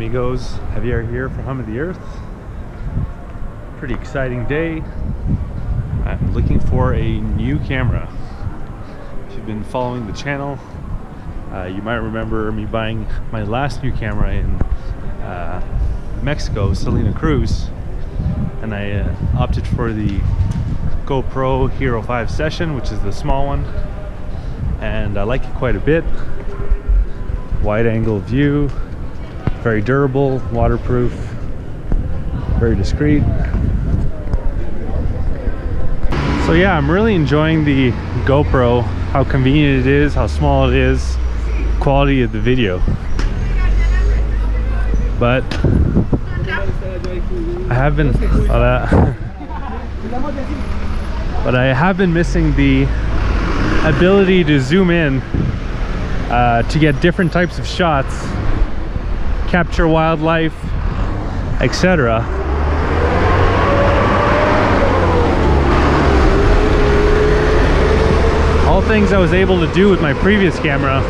amigos, Javier here for Hum of the Earth. Pretty exciting day. I'm looking for a new camera. If you've been following the channel, you might remember me buying my last new camera in Mexico, Salina Cruz, and I opted for the GoPro Hero 5 Session, which is the small one, and I like it quite a bit. Wide angle view, very durable, waterproof, very discreet. So yeah, I'm really enjoying the GoPro, how convenient it is, how small it is, quality of the video. But I have been but I have been missing the ability to zoom in to get different types of shots, capture wildlife, etc. All things I was able to do with my previous camera,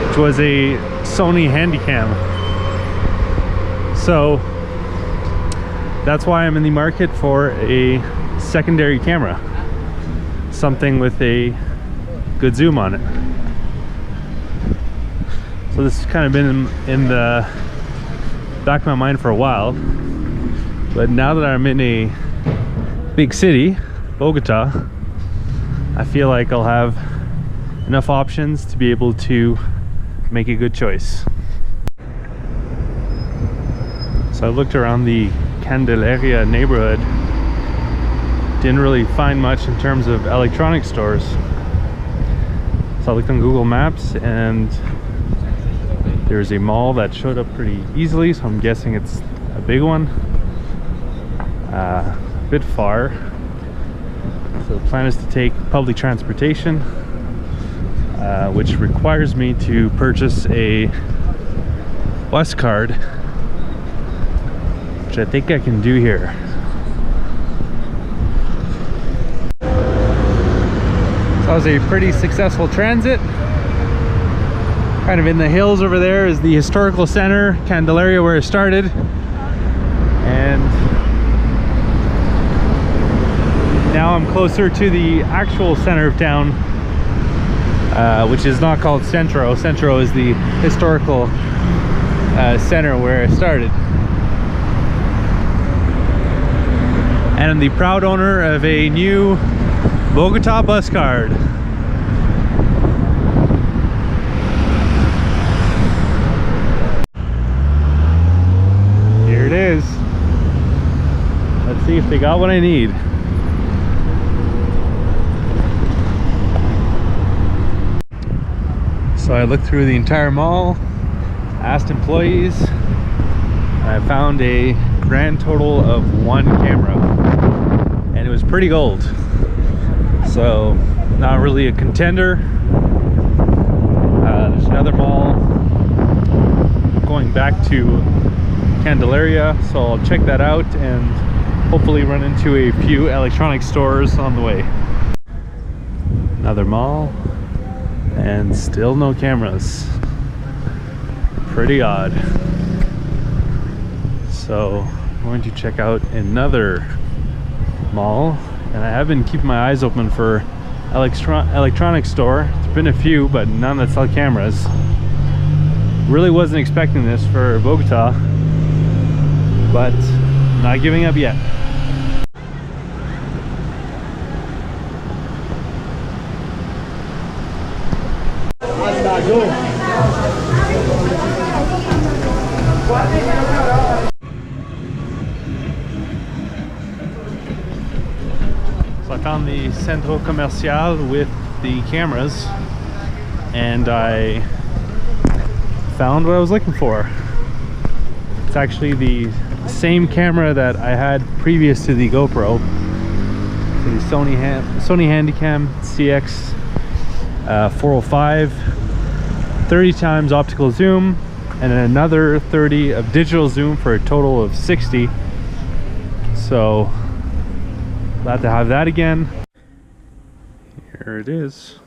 which was a Sony Handycam. So that's why I'm in the market for a secondary camera, something with a good zoom on it. So this has kind of been in the back of my mind for a while, but now that I'm in a big city, Bogota, I feel like I'll have enough options to be able to make a good choice. So I looked around the Candelaria neighborhood, didn't really find much in terms of electronic stores. So I looked on Google Maps and there's a mall that showed up pretty easily, so I'm guessing it's a big one. A bit far. So the plan is to take public transportation, which requires me to purchase a bus card, which I think I can do here. So that was a pretty successful transit. Kind of in the hills over there is the historical center, Candelaria, where it started. And now I'm closer to the actual center of town, which is not called Centro. Centro is the historical center where it started. And I'm the proud owner of a new Bogota bus card. Here it is. Let's see if they got what I need. So I looked through the entire mall, asked employees, and I found a grand total of 1 camera, and it was pretty gold. So not really a contender. There's another mall going back to Candelaria, so I'll check that out and hopefully run into a few electronic stores on the way. Another mall, and still no cameras. Pretty odd. So I'm going to check out another mall, and I have been keeping my eyes open for electronic store. There's been a few, but none that sell cameras. Really wasn't expecting this for Bogota, but not giving up yet. So I found the Centro Comercial with the cameras, and I found what I was looking for. It's actually the same camera that I had previous to the GoPro. So the Sony Handycam CX 405, 30 times optical zoom, and then another 30 of digital zoom for a total of 60. So glad to have that again. Here it is.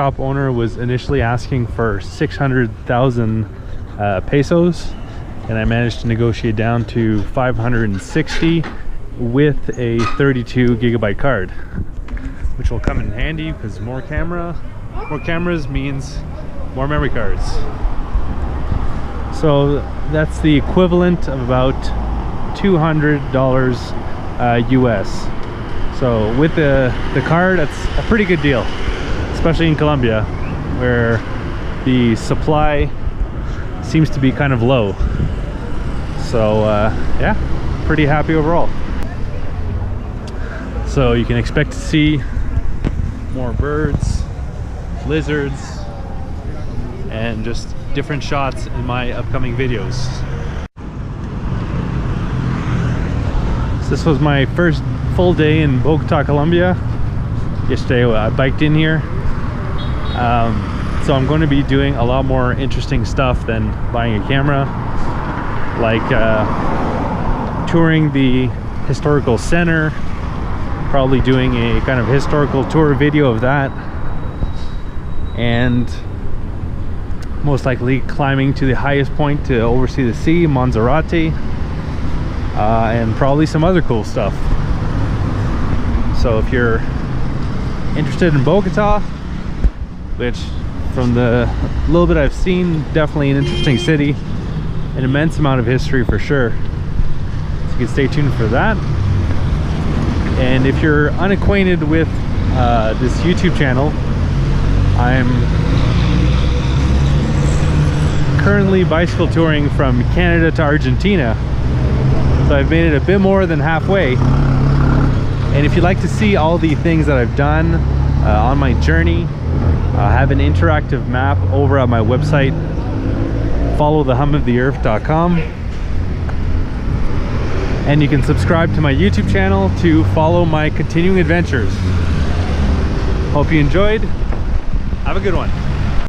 shop owner was initially asking for 600,000 pesos, and I managed to negotiate down to 560 with a 32 gigabyte card, which will come in handy because more cameras means more memory cards. So that's the equivalent of about $200 US. So with the card, that's a pretty good deal, especially in Colombia, where the supply seems to be kind of low. So yeah, pretty happy overall. So you can expect to see more birds, lizards, and just different shots in my upcoming videos. So this was my first full day in Bogota, Colombia. Yesterday I biked in here. So I'm going to be doing a lot more interesting stuff than buying a camera, like touring the historical center, probably doing a kind of historical tour video of that, and most likely climbing to the highest point to oversee the sea, Monserrate, and probably some other cool stuff. So if you're interested in Bogota, which from the little bit I've seen, definitely an interesting city, an immense amount of history for sure, so you can stay tuned for that. And if you're unacquainted with this YouTube channel, I'm currently bicycle touring from Canada to Argentina, so I've made it a bit more than halfway. And if you'd like to see all the things that I've done on my journey, I have an interactive map over at my website, followthehumoftheearth.com, and you can subscribe to my YouTube channel to follow my continuing adventures. Hope you enjoyed. Have a good one.